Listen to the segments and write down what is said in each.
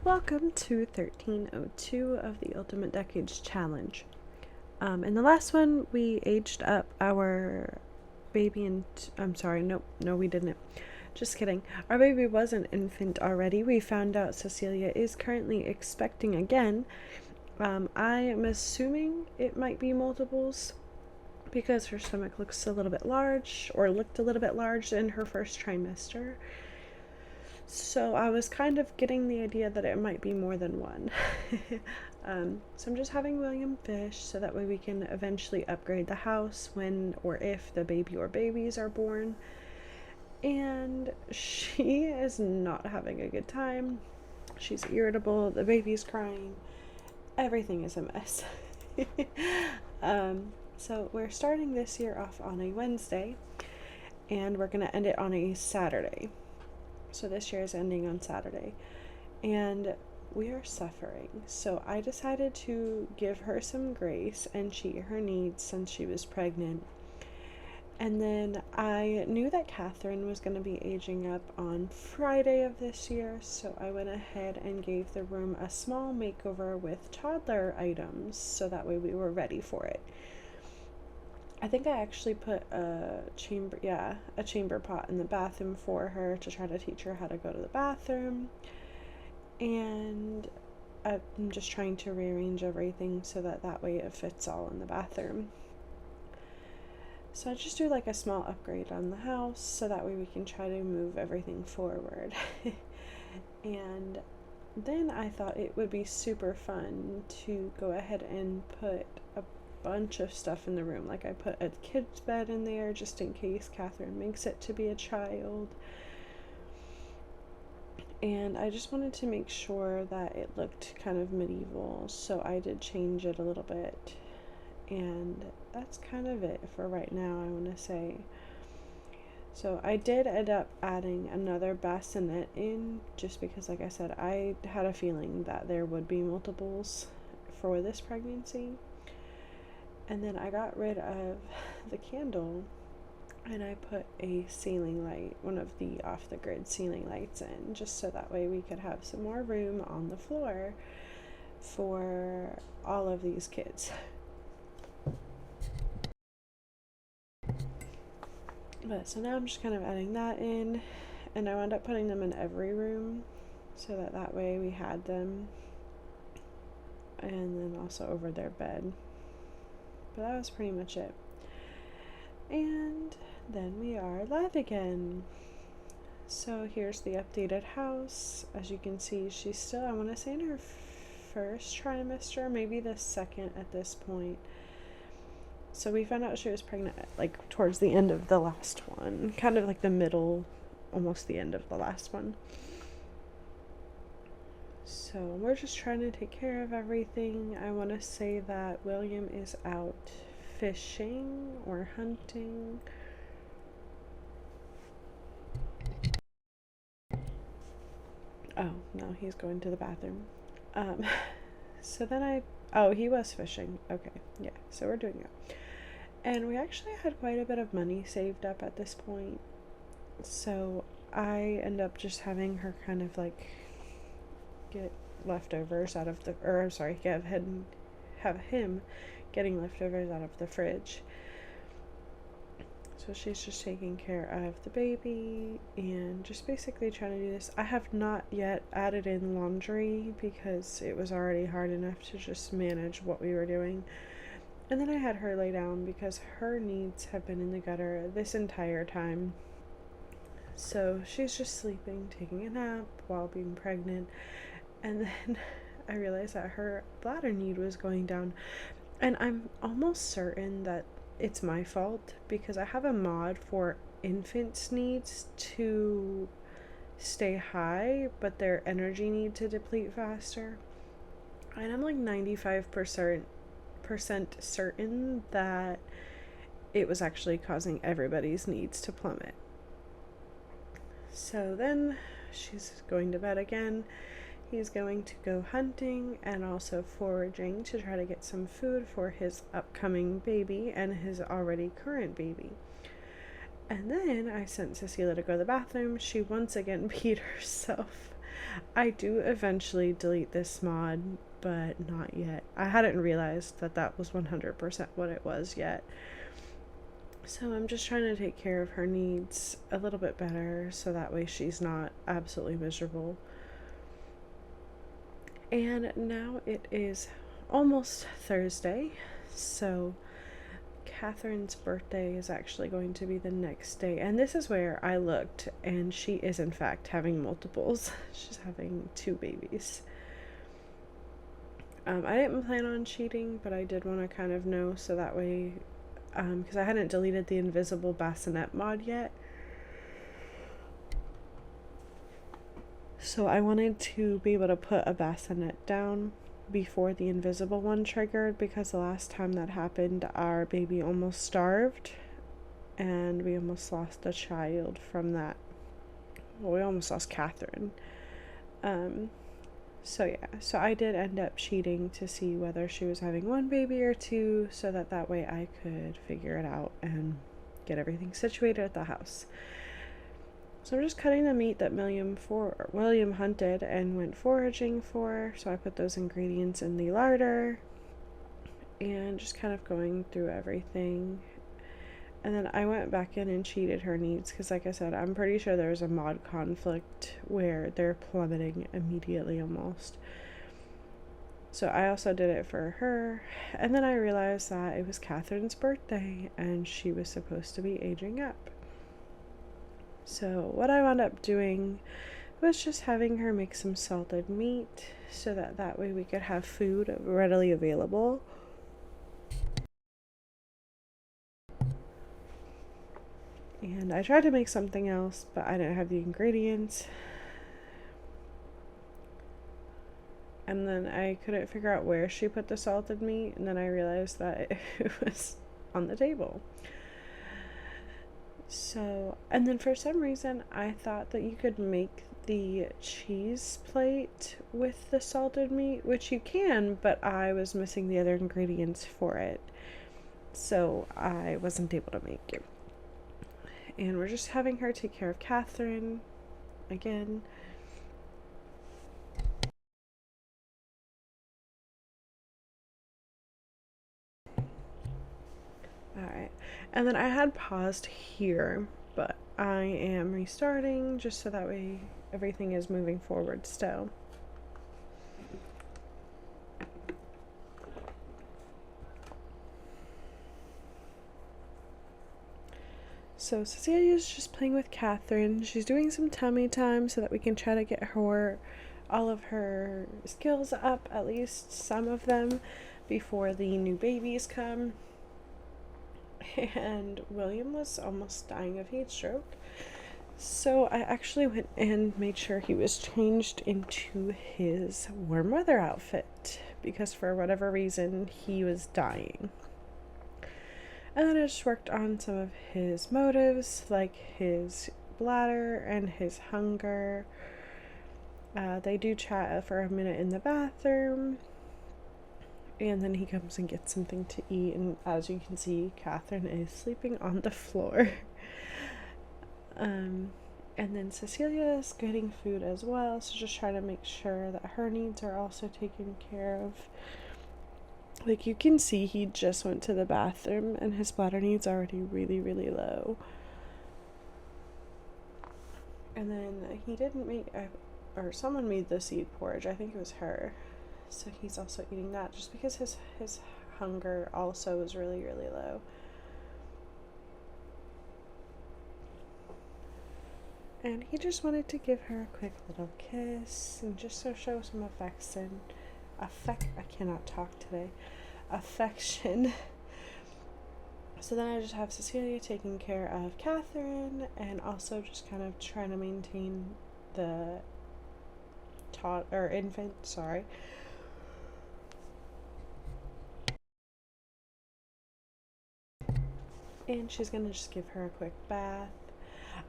Welcome to 1302 of the Ultimate Decades Challenge. In the last one, we aged up our baby and... no, we didn't. Just kidding. Our baby was an infant already. We found out Cecilia is currently expecting again. I am assuming it might be multiples because her stomach looks a little bit large, or looked a little bit large in her first trimester. So I was kind of getting the idea that it might be more than one. So I'm just having William fish so that way we can eventually upgrade the house when or if the baby or babies are born. And she is not having a good time. She's irritable, the baby's crying, everything is a mess. So we're starting this year off on a Wednesday, and we're going to end it on a Saturday. So this year is ending on Saturday, and we are suffering. So I decided to give her some grace and cheat her needs since she was pregnant. And then I knew that Catherine was going to be aging up on Friday of this year, so I went ahead and gave the room a small makeover with toddler items so that way we were ready for it. I think I actually put a chamber pot in the bathroom for her to try to teach her how to go to the bathroom. And I'm just trying to rearrange everything so that way it fits all in the bathroom. So I just do like a small upgrade on the house so that way we can try to move everything forward. And then I thought it would be super fun to go ahead and put a bunch of stuff in the room. Like I put a kid's bed in there just in case Catherine makes it to be a child. And I just wanted to make sure that it looked kind of medieval, so I did change it a little bit. And that's kind of it for right now, I want to say. So I did end up adding another bassinet in just because, like I said, I had a feeling that there would be multiples for this pregnancy. And then I got rid of the candle and I put a ceiling light, one of the off-the-grid ceiling lights in, just so that way we could have some more room on the floor for all of these kids. But so now I'm just kind of adding that in, and I wound up putting them in every room so that way we had them, and then also over their bed. But that was pretty much it. And then we are live again. So here's the updated house. As you can see, she's still, I want to say, in her first trimester, maybe the second at this point. So we found out she was pregnant like towards the end of the last one, kind of like the middle, almost the end of the last one. So we're just trying to take care of everything. I want to say that William is out fishing or hunting. Oh, no, he's going to the bathroom. So then he was fishing. Okay, yeah, so we're doing it. And we actually had quite a bit of money saved up at this point. So I end up just having her kind of like get leftovers out of the, or I'm sorry, have him getting leftovers out of the fridge. So she's just taking care of the baby and just basically trying to do this. I have not yet added in laundry because it was already hard enough to just manage what we were doing. And then I had her lay down because her needs have been in the gutter this entire time. So she's just sleeping, taking a nap while being pregnant. And then I realized that her bladder need was going down. And I'm almost certain that it's my fault because I have a mod for infants' needs to stay high, but their energy need to deplete faster. And I'm like 95% certain that it was actually causing everybody's needs to plummet. So then she's going to bed again. He's going to go hunting and also foraging to try to get some food for his upcoming baby and his already current baby. And then I sent Cecilia to go to the bathroom. She once again peed herself. I do eventually delete this mod, but not yet. I hadn't realized that that was 100% what it was yet. So I'm just trying to take care of her needs a little bit better so that way she's not absolutely miserable. And now it is almost Thursday, so Catherine's birthday is actually going to be the next day. And this is where I looked, and she is in fact having multiples. She's having 2 babies. I didn't plan on cheating, but I did want to kind of know so that way, because I hadn't deleted the invisible bassinet mod yet. So I wanted to be able to put a bassinet down before the invisible one triggered, because the last time that happened, our baby almost starved and we almost lost a child from that. Well, we almost lost Catherine. So yeah, so I did end up cheating to see whether she was having 1 baby or 2, so that way I could figure it out and get everything situated at the house. So I'm just cutting the meat that William hunted and went foraging for. So I put those ingredients in the larder and just kind of going through everything. And then I went back in and cheated her needs because, like I said, I'm pretty sure there's a mod conflict where they're plummeting immediately almost. So I also did it for her. And then I realized that it was Catherine's birthday and she was supposed to be aging up. So what I wound up doing was just having her make some salted meat so that way we could have food readily available. And I tried to make something else, but I didn't have the ingredients. And then I couldn't figure out where she put the salted meat, and then I realized that it was on the table. So, and then for some reason, I thought that you could make the cheese plate with the salted meat, which you can, but I was missing the other ingredients for it. So I wasn't able to make it. And we're just having her take care of Catherine again. Alright, and then I had paused here, but I am restarting just so that way everything is moving forward still. So Cecilia's just playing with Catherine. She's doing some tummy time so that we can try to get her all of her skills up, at least some of them, before the new babies come. And William was almost dying of heat stroke. So I actually went and made sure he was changed into his warm weather outfit because for whatever reason he was dying. And then I just worked on some of his motives, like his bladder and his hunger. They do chat for a minute in the bathroom. And then he comes and gets something to eat. And as you can see, Catherine is sleeping on the floor. And then Cecilia is getting food as well. So just trying to make sure that her needs are also taken care of. Like you can see, he just went to the bathroom and his bladder needs already really, really low. And then he didn't make, or someone made the seed porridge. I think it was her. So he's also eating that just because his hunger also is really, really low. And he just wanted to give her a quick little kiss and just to show some affection. I cannot talk today. Affection. So then I just have Cecilia taking care of Catherine and also just kind of trying to maintain the infant, sorry. And she's gonna just give her a quick bath.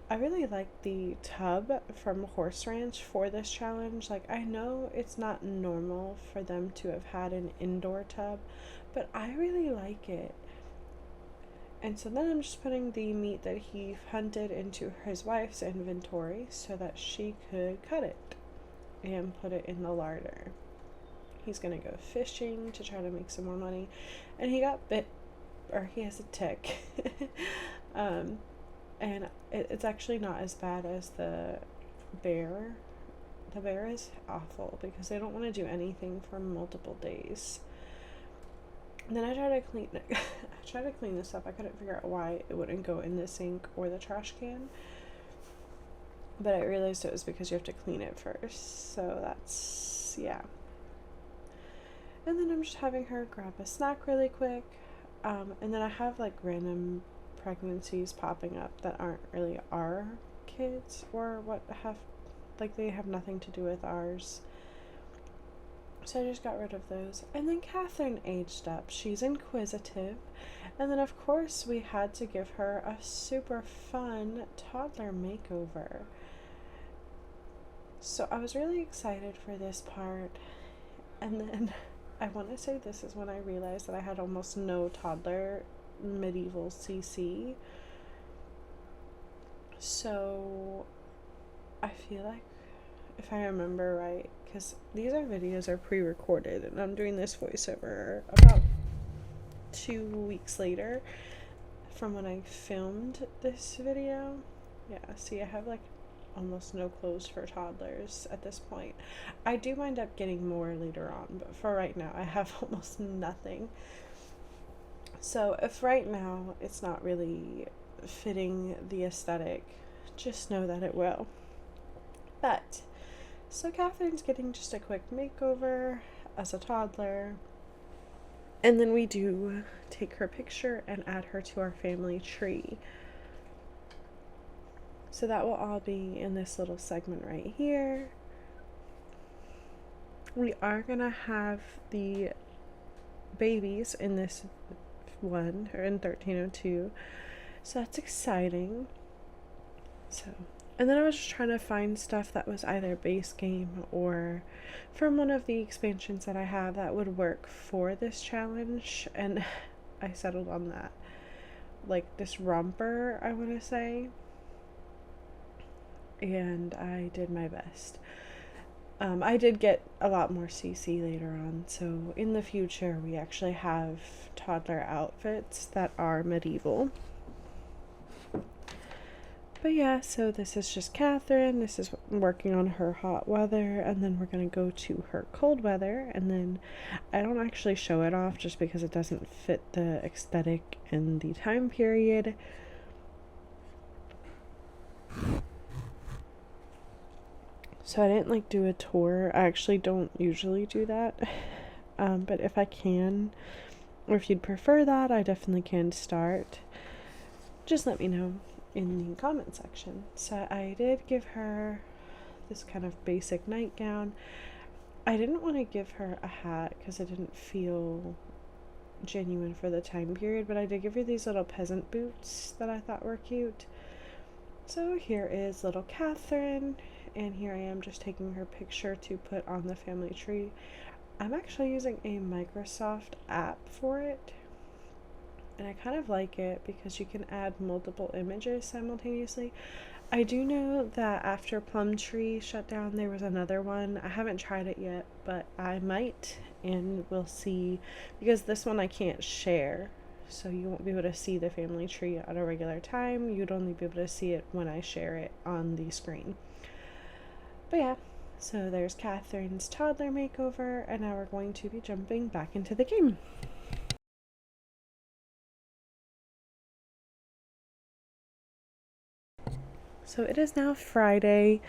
I really like the tub from Horse Ranch for this challenge. Like, I know it's not normal for them to have had an indoor tub, but I really like it. And so then I'm just putting the meat that he hunted into his wife's inventory so that she could cut it. and put it in the larder. He's gonna go fishing to try to make some more money, and he got bit, or he has a tick. And it's actually not as bad as the bear. The bear is awful because they don't want to do anything for multiple days. And then I tried to clean this up. I couldn't figure out why it wouldn't go in the sink or the trash can. But I realized it was because you have to clean it first. So that's, yeah. And then I'm just having her grab a snack really quick. And then I have like random pregnancies popping up that aren't really our kids, or what have, like, they have nothing to do with ours. So I just got rid of those. And then Catherine aged up. She's inquisitive. And then, of course, we had to give her a super fun toddler makeover. So I was really excited for this part. And then I want to say this is when I realized that I had almost no toddler medieval CC. So I feel like, if I remember right, because these videos are pre-recorded and I'm doing this voiceover about 2 weeks later from when I filmed this video. Yeah, see, I have like almost no clothes for toddlers at this point. I do wind up getting more later on, but for right now I have almost nothing. So if right now it's not really fitting the aesthetic, just know that it will. But so Catherine's getting just a quick makeover as a toddler, and then we do take her picture and add her to our family tree. So that will all be in this little segment right here. We are gonna have the babies in this one, or in 1302, so that's exciting. So, and then I was just trying to find stuff that was either base game or from one of the expansions that I have that would work for this challenge, and I settled on that. Like this romper, I want to say. And I did my best. I did get a lot more CC later on, so in the future we actually have toddler outfits that are medieval. But yeah, so this is just Catherine. This is working on her hot weather, and then we're going to go to her cold weather, and then I don't actually show it off just because it doesn't fit the aesthetic and the time period. So I didn't like do a tour. I actually don't usually do that. But if I can, or if you'd prefer that, I definitely can start. Just let me know in the comment section. So I did give her this kind of basic nightgown. I didn't want to give her a hat because it didn't feel genuine for the time period, but I did give her these little peasant boots that I thought were cute. So here is little Catherine, and here I am just taking her picture to put on the family tree. I'm actually using a Microsoft app for it, and I kind of like it because you can add multiple images simultaneously. I do know that after Plumtree shut down, there was another one. I haven't tried it yet, but I might, and we'll see, because this one I can't share, so you won't be able to see the family tree at a regular time. You'd only be able to see it when I share it on the screen. But yeah, so there's Catherine's toddler makeover, and now we're going to be jumping back into the game. So it is now Friday,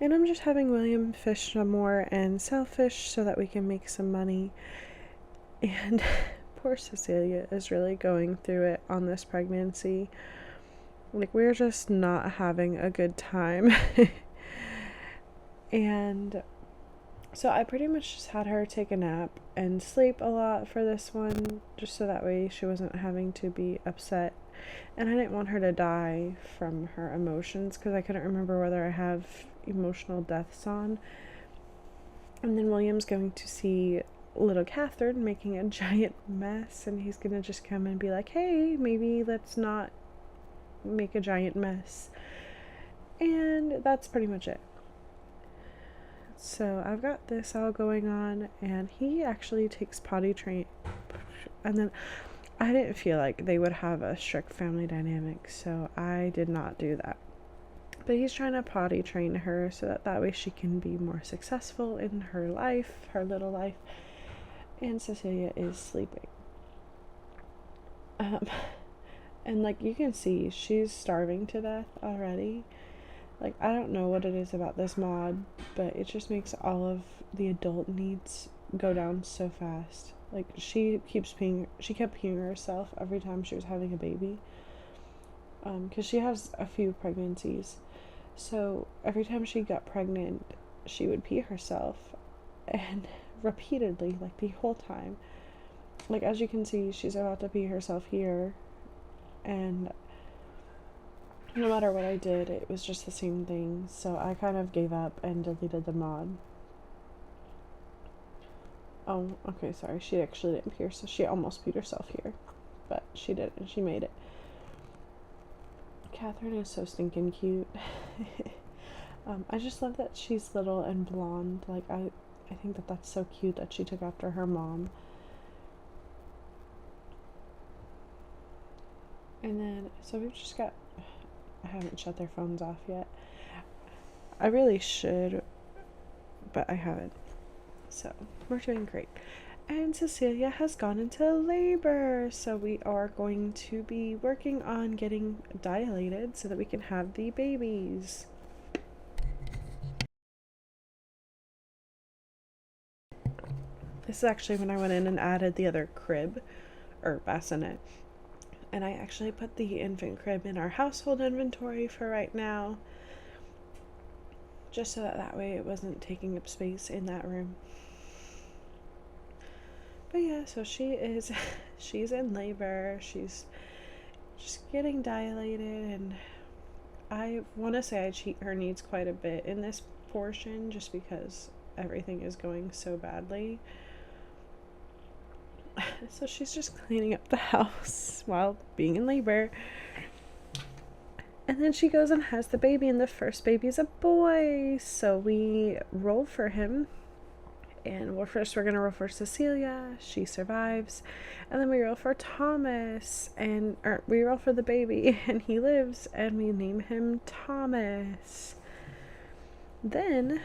and I'm just having William fish some more and sell fish so that we can make some money. And poor Cecilia is really going through it on this pregnancy. Like, we're just not having a good time. And so I pretty much just had her take a nap and sleep a lot for this one, just so that way she wasn't having to be upset. And I didn't want her to die from her emotions, because I couldn't remember whether I have emotional deaths on. And then William's going to see little Catherine making a giant mess, and he's gonna just come and be like, hey, maybe let's not make a giant mess. And that's pretty much it. So I've got this all going on, and he actually takes potty train. And then I didn't feel like they would have a strict family dynamic, so I did not do that. But he's trying to potty train her so that way she can be more successful in her life, her little life. And Cecilia is sleeping. And like you can see, she's starving to death already. Like, I don't know what it is about this mod, but it just makes all of the adult needs go down so fast. Like, she kept peeing herself every time she was having a baby. Because she has a few pregnancies. So every time she got pregnant, she would pee herself. And repeatedly, like the whole time. Like, as you can see, she's about to pee herself here. And no matter what I did, it was just the same thing. So I kind of gave up and deleted the mod. Oh, okay, sorry. She actually didn't pee herself. She almost peed herself here. But she didn't. She made it. Catherine is so stinking cute. I just love that she's little and blonde. Like, I think that's so cute that she took after her mom. And then, so we've just got, I haven't shut their phones off yet. I really should, but I haven't. So, we're doing great. And Cecilia has gone into labor, so we are going to be working on getting dilated so that we can have the babies. This is actually when I went in and added the other crib, or bassinet. And I actually put the infant crib in our household inventory for right now, just so that way it wasn't taking up space in that room. But yeah, so she's in labor. She's just getting dilated, and I want to say I cheat her needs quite a bit in this portion just because everything is going so badly. So she's just cleaning up the house while being in labor. And then she goes and has the baby, and the first baby's a boy. So we roll for him. And we're gonna roll for Cecilia. She survives. And then we roll for Thomas, or we roll for the baby, and he lives, and we name him Thomas. Then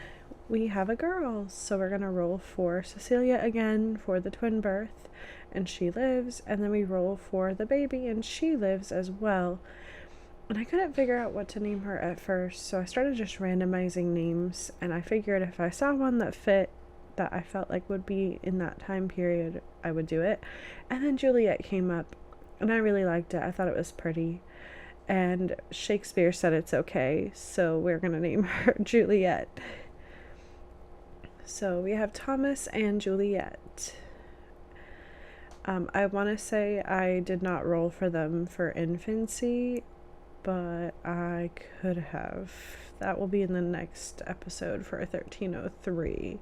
we have a girl, so we're gonna roll for Cecilia again for the twin birth, and she lives. And then we roll for the baby, and she lives as well. And I couldn't figure out what to name her at first, so I started just randomizing names, and I figured if I saw one that fit, that I felt like would be in that time period, I would do it. And then Juliet came up, and I really liked it. I thought it was pretty, and Shakespeare said it's okay, so we're gonna name her Juliet. So we have Thomas and Juliet. I want to say I did not roll for them for infancy, but I could have. That will be in the next episode for 1303.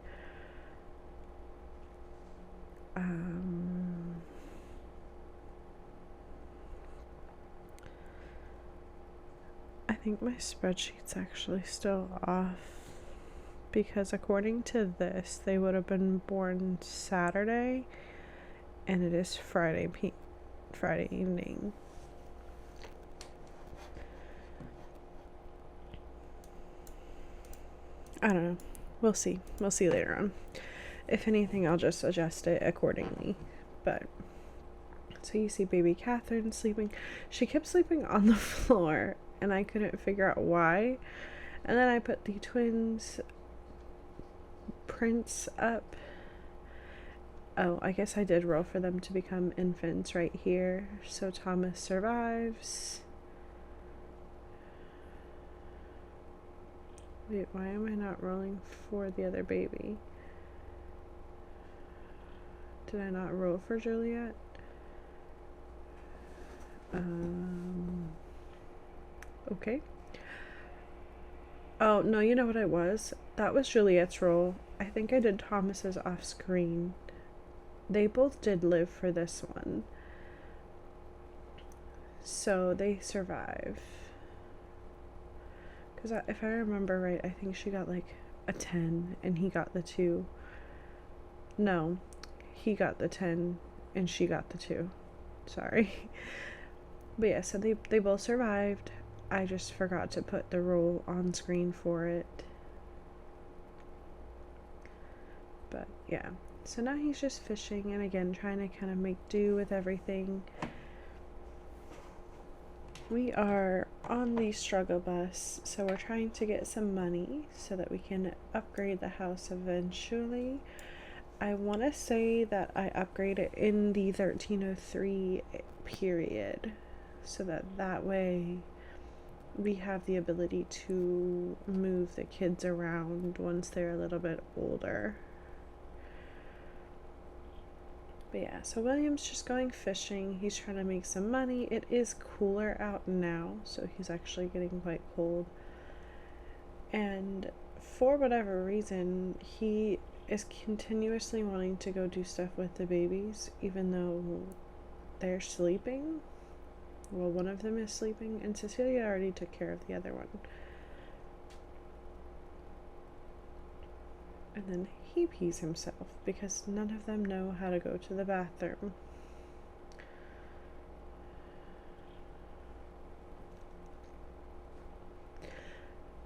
I think my spreadsheet's actually still off because according to this, they would have been born Saturday, and it is Friday evening. I don't know. We'll see. We'll see later on. If anything, I'll just adjust it accordingly. But so you see baby Catherine sleeping. She kept sleeping on the floor, and I couldn't figure out why. And then I put the twins prints up. Oh, I guess I did roll for them to become infants right here. So Thomas survives. Wait, why am I not rolling for the other baby? Did I not roll for Juliet? Okay. Oh, no, you know what it was? That was Juliet's roll. I think I did Thomas's off screen. They both did live for this one. So they survive. Because if I remember right, I think she got like a 10 and he got the 2. No, he got the 10 and she got the 2. Sorry. But yeah, so they both survived. I just forgot to put the rule on screen for it. But yeah, so now he's just fishing and again trying to kind of make do with everything. We are on the struggle bus, so we're trying to get some money so that we can upgrade the house eventually. I want to say that I upgraded in the 1303 period, so that way we have the ability to move the kids around once they're a little bit older. But yeah, so William's just going fishing. He's trying to make some money. It is cooler out now, so he's actually getting quite cold. And for whatever reason, he is continuously wanting to go do stuff with the babies, even though they're sleeping. Well, one of them is sleeping, and Cecilia already took care of the other one. And then he pees himself because none of them know how to go to the bathroom.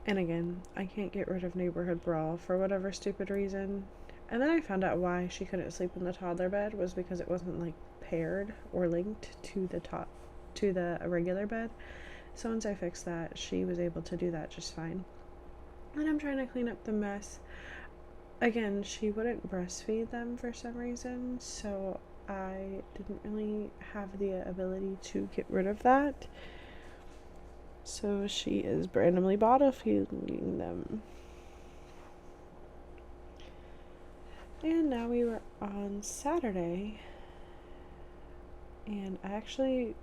And again, I can't get rid of neighborhood brawl for whatever stupid reason. And then I found out why she couldn't sleep in the toddler bed was because it wasn't like paired or linked to the regular bed. So once I fixed that, she was able to do that just fine. And I'm trying to clean up the mess. Again, she wouldn't breastfeed them for some reason, so I didn't really have the ability to get rid of that. So she is randomly bottle feeding them. And now we were on Saturday, and I actually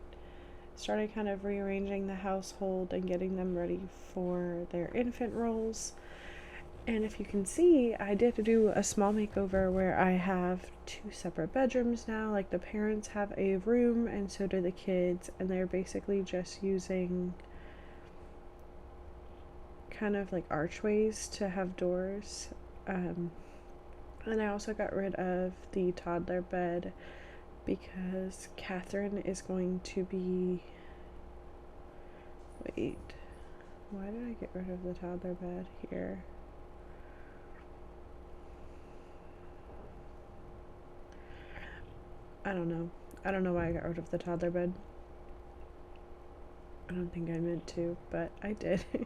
started kind of rearranging the household and getting them ready for their infant roles. And if you can see, I did do a small makeover where I have 2 separate bedrooms now. Like the parents have a room and so do the kids, and they're basically just using kind of like archways to have doors. And I also got rid of the toddler bed because Catherine is going to be... Wait, why did I get rid of the toddler bed here? I don't know why I got rid of the toddler bed. I don't think I meant to, but I did. Did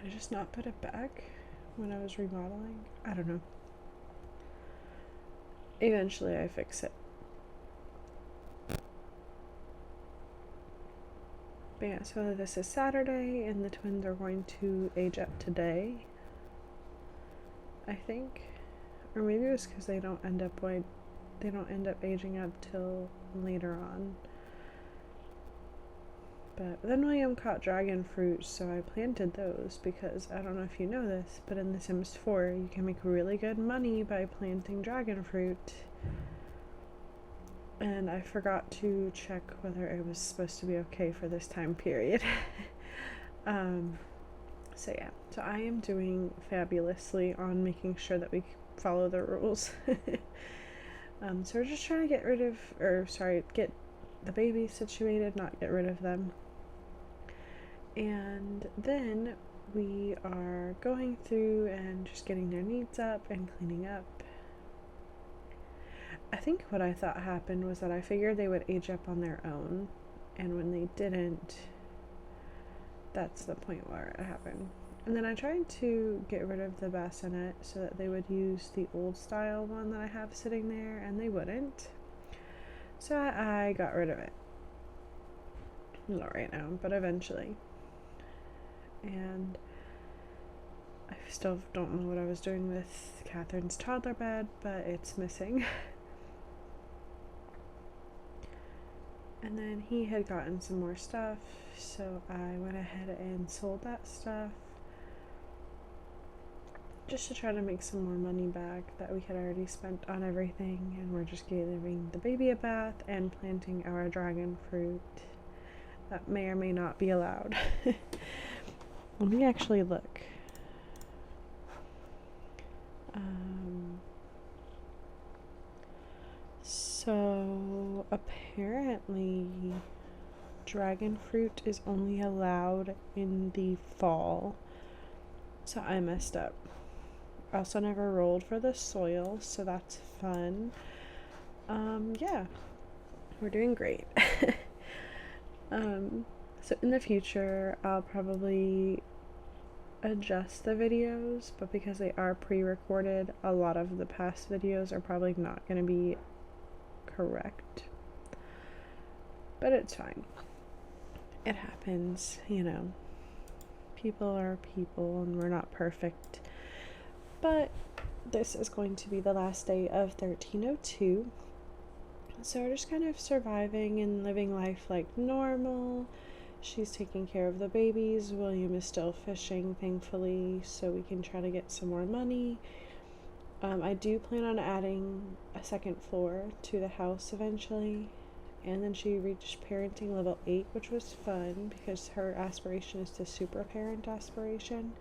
I just not put it back when I was remodeling? I don't know. Eventually I fix it. But yeah, so this is Saturday and the twins are going to age up today, I think. Or maybe it was because they don't end up aging up till later on. But then William caught dragon fruit, so I planted those because I don't know if you know this, but in The Sims 4 you can make really good money by planting dragon fruit. And I forgot to check whether it was supposed to be okay for this time period. So yeah, so I am doing fabulously on making sure that we follow the rules. So we're just trying to get the babies situated, not get rid of them. And then we are going through and just getting their needs up and cleaning up. I think what I thought happened was that I figured they would age up on their own, and when they didn't, that's the point where it happened. And then I tried to get rid of the bassinet so that they would use the old style one that I have sitting there, and they wouldn't. So I got rid of it. Not right now, but eventually. And I still don't know what I was doing with Catherine's toddler bed, but it's missing. And then he had gotten some more stuff, so I went ahead and sold that stuff just to try to make some more money back that we had already spent on everything. And we're just giving the baby a bath and planting our dragon fruit that may or may not be allowed. let me actually look. So apparently dragon fruit is only allowed in the fall. So I messed up. I also never rolled for the soil, so that's fun. Yeah, we're doing great. So in the future, I'll probably adjust the videos, but because they are pre-recorded, a lot of the past videos are probably not going to be correct. But it's fine. It happens, you know. People are people and we're not perfect. But this is going to be the last day of 1302. So we're just kind of surviving and living life like normal. She's taking care of the babies. William is still fishing, thankfully, so we can try to get some more money. I do plan on adding a second floor to the house eventually. And then she reached parenting level 8, which was fun because her aspiration is to super parent aspiration.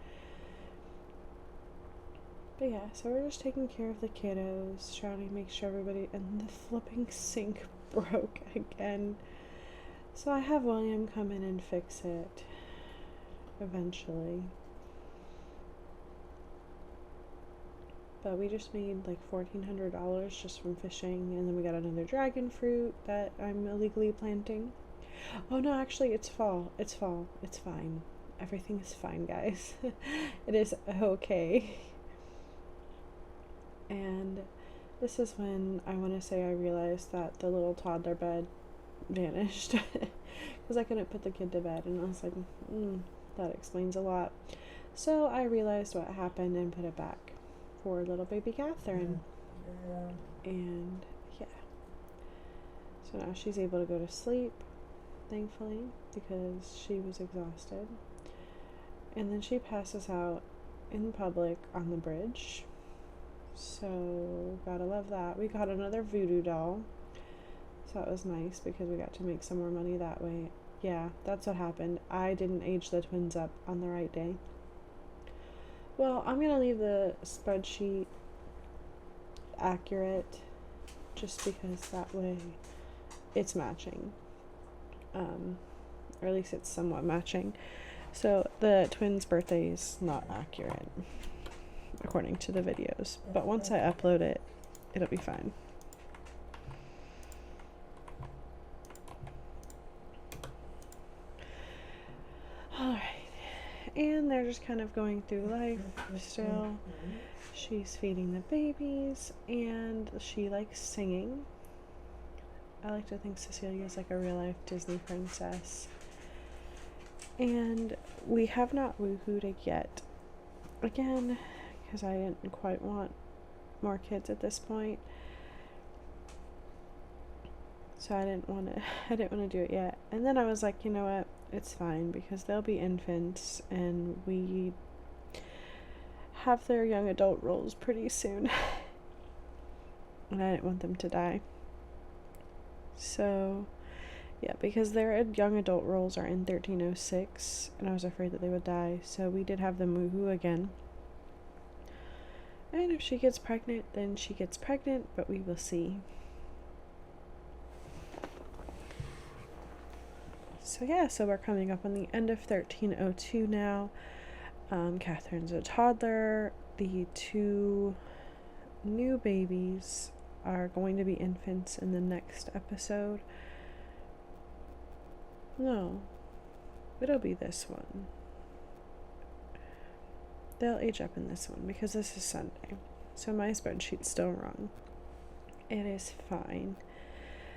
But yeah, so we're just taking care of the kiddos, trying to make sure everybody, and the flipping sink broke again. So I have William come in and fix it eventually. But we just made like $1,400 just from fishing, and then we got another dragon fruit that I'm illegally planting. Oh no, actually it's fall. It's fall. It's fine. Everything is fine, guys. It is okay. And this is when I want to say I realized that the little toddler bed vanished because I couldn't put the kid to bed, and I was like, that explains a lot. So I realized what happened and put it back for little baby Catherine. And yeah, so now she's able to go to sleep, thankfully, because she was exhausted. And then she passes out in public on the bridge. So gotta love that. We got another voodoo doll, so that was nice because we got to make some more money that way. Yeah, that's what happened. I didn't age the twins up on the right day. Well, I'm gonna leave the spreadsheet accurate just because that way it's matching, or at least it's somewhat matching. So the twins' birthday is not accurate according to the videos, but once I upload it, it'll be fine. Alright, and they're just kind of going through life still. She's feeding the babies, and she likes singing. I like to think Cecilia is like a real life Disney princess. And we have not woohooed it yet. Again, because I didn't quite want more kids at this point. So I didn't want to do it yet. And then I was like, you know what? It's fine because they'll be infants and we have their young adult roles pretty soon. And I didn't want them to die. So yeah, because their young adult roles are in 1306 and I was afraid that they would die. So we did have them woohoo again. And if she gets pregnant, then she gets pregnant, but we will see. So yeah, so we're coming up on the end of 1302 now. Catherine's a toddler. The 2 new babies are going to be infants in the next episode. No, it'll be this one. They'll age up in this one because this is Sunday. So my spreadsheet's still wrong. It is fine.